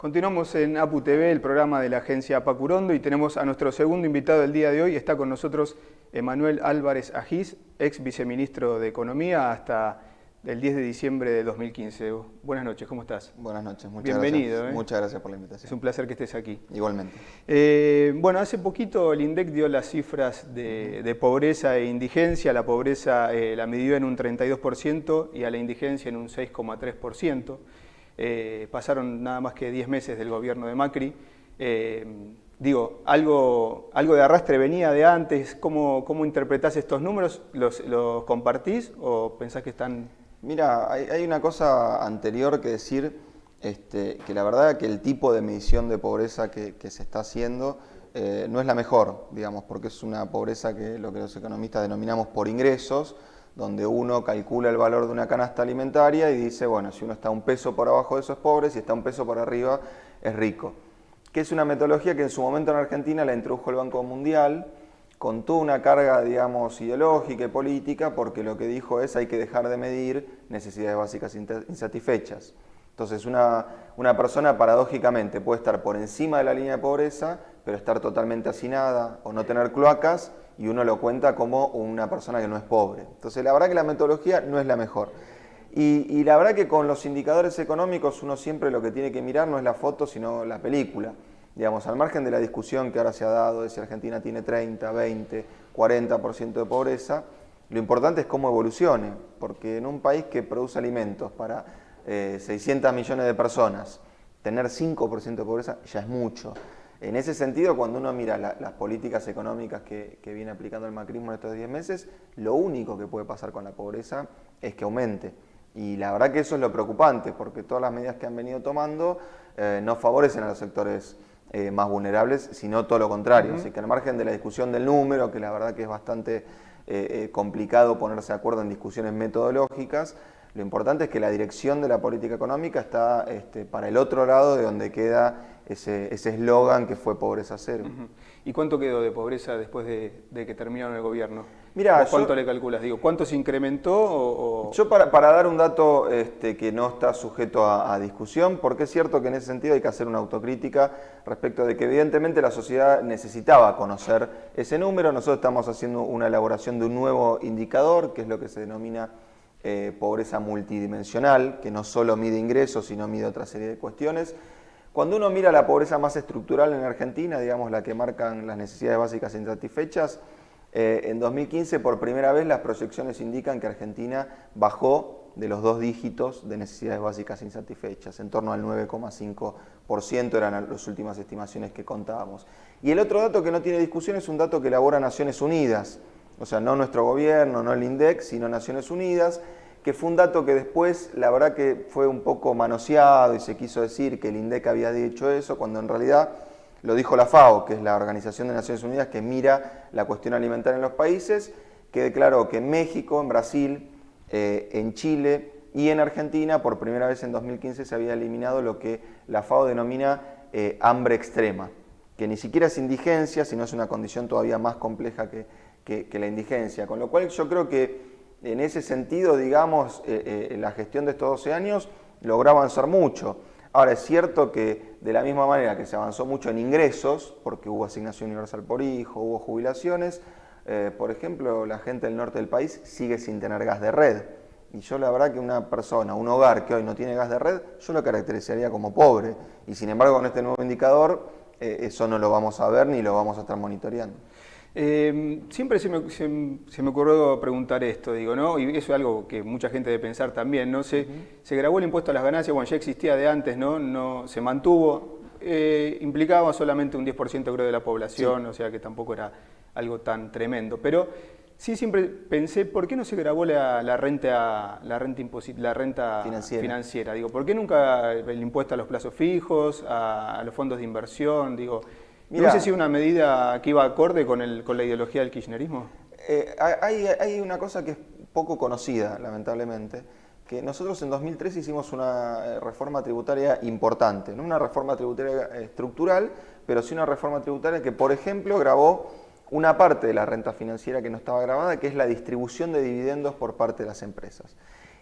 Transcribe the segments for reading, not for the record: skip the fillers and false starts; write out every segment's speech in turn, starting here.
Continuamos en APU TV, el programa de la agencia Pacurondo, y tenemos a nuestro segundo invitado del día de hoy. Está con nosotros Emanuel Álvarez Agis, ex viceministro de Economía hasta el 10 de diciembre de 2015. Buenas noches, ¿cómo estás? Buenas noches, muchas Bienvenido, gracias. Muchas gracias por la invitación. Es un placer que estés aquí. Igualmente. Bueno, hace poquito el INDEC dio las cifras de pobreza e indigencia. La pobreza la midió en un 32% y a la indigencia en un 6,3%. Pasaron nada más que 10 meses del gobierno de Macri. Algo de arrastre venía de antes. ¿Cómo interpretás estos números? ¿Los compartís o pensás que están...? Mira, hay una cosa anterior que decir, que la verdad que el tipo de medición de pobreza que se está haciendo no es la mejor, digamos, porque es una pobreza que lo que los economistas denominamos por ingresos, donde uno calcula el valor de una canasta alimentaria y dice, bueno, si uno está un peso por abajo de eso es pobre, si está un peso por arriba es rico. Que es una metodología que en su momento en Argentina la introdujo el Banco Mundial, con toda una carga, digamos, ideológica y política, porque lo que dijo es hay que dejar de medir necesidades básicas insatisfechas. Entonces una persona paradójicamente puede estar por encima de la línea de pobreza, pero estar totalmente hacinada o no tener cloacas, y uno lo cuenta como una persona que no es pobre. Entonces la verdad que la metodología no es la mejor. Y la verdad que con los indicadores económicos uno siempre lo que tiene que mirar no es la foto, sino la película. Digamos, al margen de la discusión que ahora se ha dado de si Argentina tiene 30, 20, 40% de pobreza, lo importante es cómo evolucione, porque en un país que produce alimentos para 600 millones de personas, tener 5% de pobreza ya es mucho. En ese sentido, cuando uno mira las políticas económicas que viene aplicando el macrismo en estos 10 meses, lo único que puede pasar con la pobreza es que aumente. Y la verdad que eso es lo preocupante, porque todas las medidas que han venido tomando no favorecen a los sectores más vulnerables, sino todo lo contrario. Así que al margen de la discusión del número, que la verdad que es bastante complicado ponerse de acuerdo en discusiones metodológicas, lo importante es que la dirección de la política económica está para el otro lado de donde queda ese eslogan que fue pobreza cero. ¿Y cuánto quedó de pobreza después de que terminaron el gobierno? Mirá, ¿Cuánto le calculas? ¿Cuánto se incrementó? Yo para dar un dato que no está sujeto a discusión, porque es cierto que en ese sentido hay que hacer una autocrítica respecto de que evidentemente la sociedad necesitaba conocer ese número. Nosotros estamos haciendo una elaboración de un nuevo indicador, que es lo que se denomina pobreza multidimensional, que no solo mide ingresos, sino mide otra serie de cuestiones. Cuando uno mira la pobreza más estructural en Argentina, digamos la que marcan las necesidades básicas insatisfechas, en 2015 por primera vez las proyecciones indican que Argentina bajó de los 2 dígitos de necesidades básicas insatisfechas, en torno al 9,5% eran las últimas estimaciones que contábamos. Y el otro dato que no tiene discusión es un dato que elabora Naciones Unidas, o sea, no nuestro gobierno, no el INDEC, sino Naciones Unidas, que fue un dato que después, la verdad que fue un poco manoseado y se quiso decir que el INDEC había dicho eso, cuando en realidad lo dijo la FAO, que es la Organización de Naciones Unidas que mira la cuestión alimentaria en los países, que declaró que en México, en Brasil, en Chile y en Argentina, por primera vez en 2015 se había eliminado lo que la FAO denomina hambre extrema, que ni siquiera es indigencia, sino es una condición todavía más compleja que la indigencia, con lo cual yo creo que en ese sentido, digamos, la gestión de estos 12 años logró avanzar mucho. Ahora, es cierto que de la misma manera que se avanzó mucho en ingresos, porque hubo asignación universal por hijo, hubo jubilaciones, por ejemplo, la gente del norte del país sigue sin tener gas de red. Y yo la verdad que una persona, un hogar que hoy no tiene gas de red, yo lo caracterizaría como pobre. Y sin embargo, con este nuevo indicador, eso no lo vamos a ver ni lo vamos a estar monitoreando. Siempre se me ocurrió preguntar esto, ¿no? Y eso es algo que mucha gente debe pensar también, ¿no? Se grabó el impuesto a las ganancias, bueno, ya existía de antes, ¿no? Se mantuvo, implicaba solamente un 10% creo de la población, o sea que tampoco era algo tan tremendo. Pero sí siempre pensé, ¿por qué no se grabó la renta financiera? ¿Por qué nunca el impuesto a los plazos fijos, a los fondos de inversión? ¿No hubiese sido una medida que iba acorde con la ideología del kirchnerismo? Hay una cosa que es poco conocida, lamentablemente, que nosotros en 2003 hicimos una reforma tributaria importante, no una reforma tributaria estructural, pero sí una reforma tributaria que, por ejemplo, gravó una parte de la renta financiera que no estaba gravada, que es la distribución de dividendos por parte de las empresas.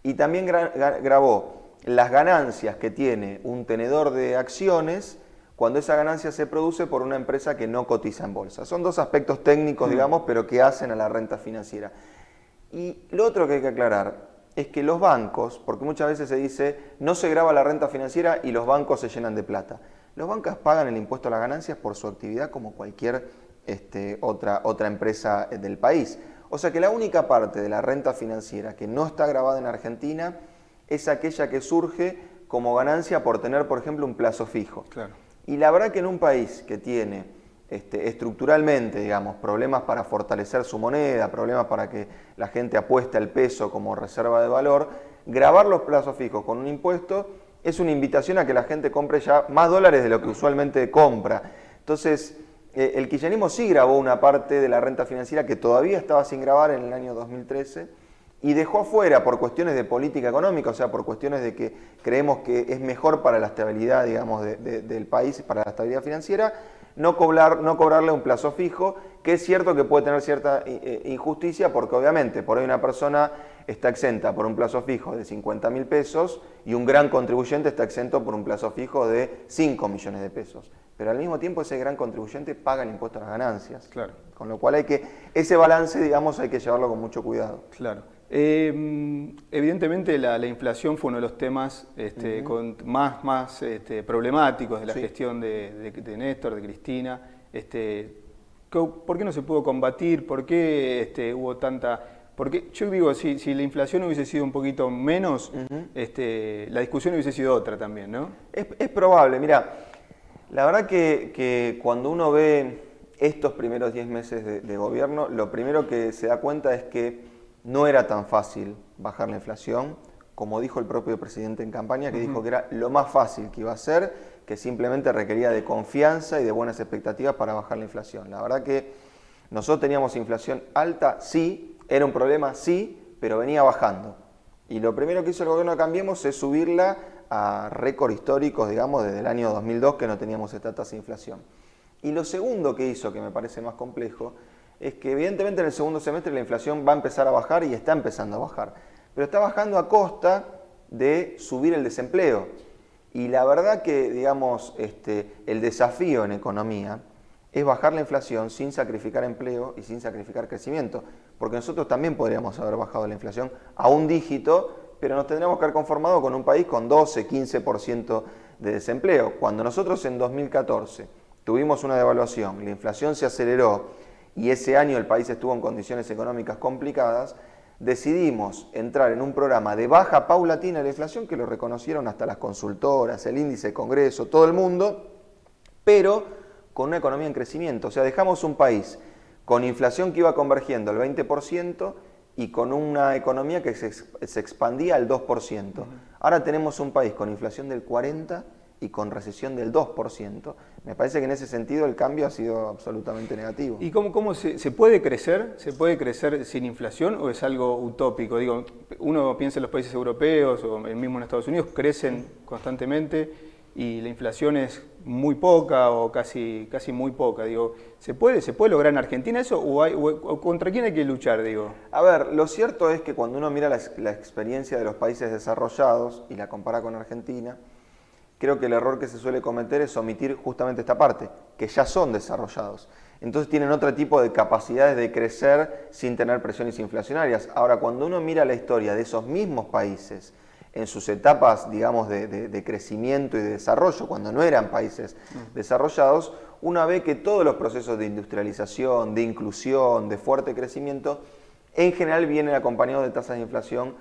Y también gravó las ganancias que tiene un tenedor de acciones cuando esa ganancia se produce por una empresa que no cotiza en bolsa. Son dos aspectos técnicos, digamos, pero que hacen a la renta financiera. Y lo otro que hay que aclarar es que los bancos, porque muchas veces se dice, no se graba la renta financiera y los bancos se llenan de plata. Los bancos pagan el impuesto a las ganancias por su actividad como cualquier otra empresa del país. O sea que la única parte de la renta financiera que no está grabada en Argentina es aquella que surge como ganancia por tener, por ejemplo, un plazo fijo. Claro. Y la verdad que en un país que tiene estructuralmente, digamos, problemas para fortalecer su moneda, problemas para que la gente apueste al peso como reserva de valor, grabar los plazos fijos con un impuesto es una invitación a que la gente compre ya más dólares de lo que usualmente compra. Entonces, el kirchnerismo sí grabó una parte de la renta financiera que todavía estaba sin grabar en el año 2013 y dejó afuera por cuestiones de política económica, o sea, por cuestiones de que creemos que es mejor para la estabilidad, digamos, del país, para la estabilidad financiera, no cobrarle un plazo fijo, que es cierto que puede tener cierta injusticia, porque obviamente por ahí una persona está exenta por un plazo fijo de 50.000 pesos y un gran contribuyente está exento por un plazo fijo de 5 millones de pesos. Pero al mismo tiempo ese gran contribuyente paga el impuesto a las ganancias. Claro. Con lo cual ese balance, digamos, hay que llevarlo con mucho cuidado. Claro. Evidentemente la inflación fue uno de los temas con más problemáticos de la gestión de Néstor, de Cristina. ¿Por qué no se pudo combatir? ¿Por qué hubo tanta...? Porque yo digo, si la inflación hubiese sido un poquito menos, la discusión hubiese sido otra también, ¿no? Es probable. Mira, la verdad que cuando uno ve estos primeros 10 meses de gobierno, lo primero que se da cuenta es que no era tan fácil bajar la inflación, como dijo el propio presidente en campaña, que dijo que era lo más fácil que iba a ser, que simplemente requería de confianza y de buenas expectativas para bajar la inflación. La verdad que nosotros teníamos inflación alta, sí, era un problema, sí, pero venía bajando. Y lo primero que hizo el gobierno de Cambiemos es subirla a récord históricos, digamos, desde el año 2002 que no teníamos esta tasa de inflación. Y lo segundo que hizo, que me parece más complejo, es que evidentemente en el segundo semestre la inflación va a empezar a bajar y está empezando a bajar. Pero está bajando a costa de subir el desempleo. Y la verdad que, digamos, el desafío en economía es bajar la inflación sin sacrificar empleo y sin sacrificar crecimiento. Porque nosotros también podríamos haber bajado la inflación a un dígito, pero nos tendríamos que haber conformado con un país con 12, 15% de desempleo. Cuando nosotros en 2014 tuvimos una devaluación, la inflación se aceleró y ese año el país estuvo en condiciones económicas complicadas, decidimos entrar en un programa de baja paulatina de la inflación, que lo reconocieron hasta las consultoras, el índice de Congreso, todo el mundo, pero con una economía en crecimiento. O sea, dejamos un país con inflación que iba convergiendo al 20% y con una economía que se expandía al 2%. Ahora tenemos un país con inflación del 40% y con recesión del 2%. Me parece que en ese sentido el cambio ha sido absolutamente negativo. ¿Y cómo se puede crecer? ¿Se puede crecer sin inflación o es algo utópico? Digo, uno piensa en los países europeos o mismo en Estados Unidos, crecen constantemente y la inflación es muy poca o casi muy poca. Digo, ¿se puede lograr en Argentina eso o contra quién hay que luchar? Digo? A ver, lo cierto es que cuando uno mira la experiencia de los países desarrollados y la compara con Argentina, creo que el error que se suele cometer es omitir justamente esta parte, que ya son desarrollados. Entonces tienen otro tipo de capacidades de crecer sin tener presiones inflacionarias. Ahora, cuando uno mira la historia de esos mismos países en sus etapas, digamos, de crecimiento y de desarrollo, cuando no eran países desarrollados, uno ve que todos los procesos de industrialización, de inclusión, de fuerte crecimiento, en general vienen acompañados de tasas de inflación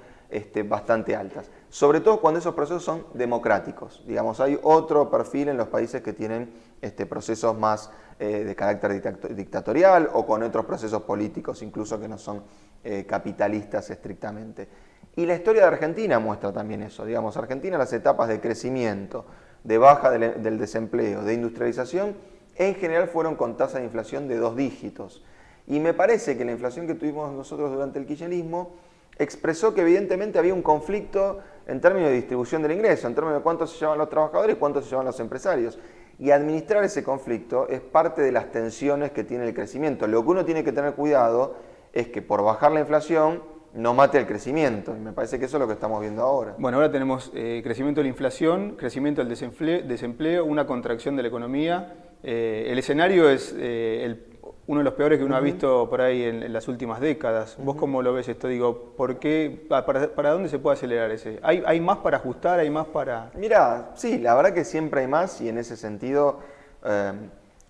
bastante altas. Sobre todo cuando esos procesos son democráticos. Digamos, hay otro perfil en los países que tienen procesos más de carácter dictatorial o con otros procesos políticos, incluso que no son capitalistas estrictamente. Y la historia de Argentina muestra también eso. Digamos, Argentina, las etapas de crecimiento, de baja del desempleo, de industrialización, en general fueron con tasas de inflación de 2 dígitos. Y me parece que la inflación que tuvimos nosotros durante el kirchnerismo expresó que evidentemente había un conflicto en términos de distribución del ingreso, en términos de cuánto se llevan los trabajadores y cuánto se llevan los empresarios. Y administrar ese conflicto es parte de las tensiones que tiene el crecimiento. Lo que uno tiene que tener cuidado es que por bajar la inflación no mate el crecimiento. Y me parece que eso es lo que estamos viendo ahora. Bueno, ahora tenemos crecimiento de la inflación, crecimiento del desempleo, una contracción de la economía. El escenario es uno de los peores que uno ha visto por ahí en las últimas décadas. ¿Vos cómo lo ves esto? Digo, ¿por qué? ¿Para dónde se puede acelerar ese? ¿Hay más para ajustar? ¿Hay más para...? Mira, sí, la verdad que siempre hay más y en ese sentido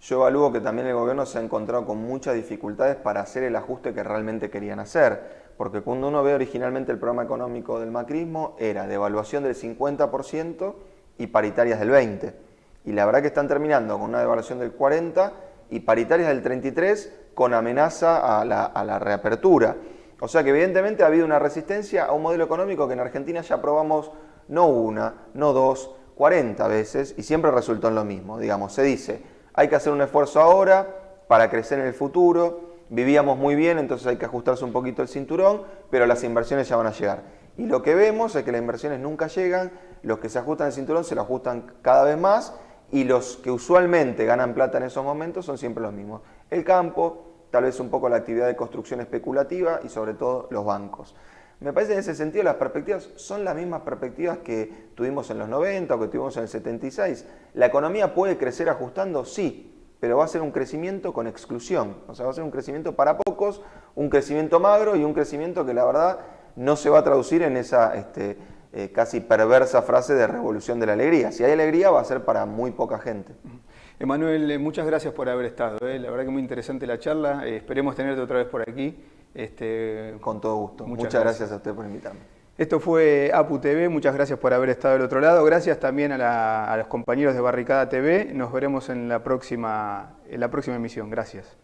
yo evalúo que también el gobierno se ha encontrado con muchas dificultades para hacer el ajuste que realmente querían hacer. Porque cuando uno ve originalmente el programa económico del macrismo era devaluación del 50% y paritarias del 20%. Y la verdad que están terminando con una devaluación del 40% y paritarias del 33% con amenaza a la reapertura. O sea que evidentemente ha habido una resistencia a un modelo económico que en Argentina ya probamos no una, no dos, 40 veces y siempre resultó en lo mismo. Digamos, se dice, hay que hacer un esfuerzo ahora para crecer en el futuro, vivíamos muy bien, entonces hay que ajustarse un poquito el cinturón, pero las inversiones ya van a llegar. Y lo que vemos es que las inversiones nunca llegan, los que se ajustan el cinturón se lo ajustan cada vez más, y los que usualmente ganan plata en esos momentos son siempre los mismos. El campo, tal vez un poco la actividad de construcción especulativa y sobre todo los bancos. Me parece que en ese sentido las perspectivas son las mismas perspectivas que tuvimos en los 90 o que tuvimos en el 76. ¿La economía puede crecer ajustando? Sí, pero va a ser un crecimiento con exclusión. O sea, va a ser un crecimiento para pocos, un crecimiento magro y un crecimiento que la verdad no se va a traducir en esa casi perversa frase de revolución de la alegría. Si hay alegría va a ser para muy poca gente. Emanuel, muchas gracias por haber estado. La verdad que muy interesante la charla. Esperemos tenerte otra vez por aquí. Con todo gusto. Muchas gracias a usted por invitarme. Esto fue APU TV, muchas gracias por haber estado del otro lado. Gracias también a los compañeros de Barricada TV. Nos veremos en la próxima emisión. Gracias.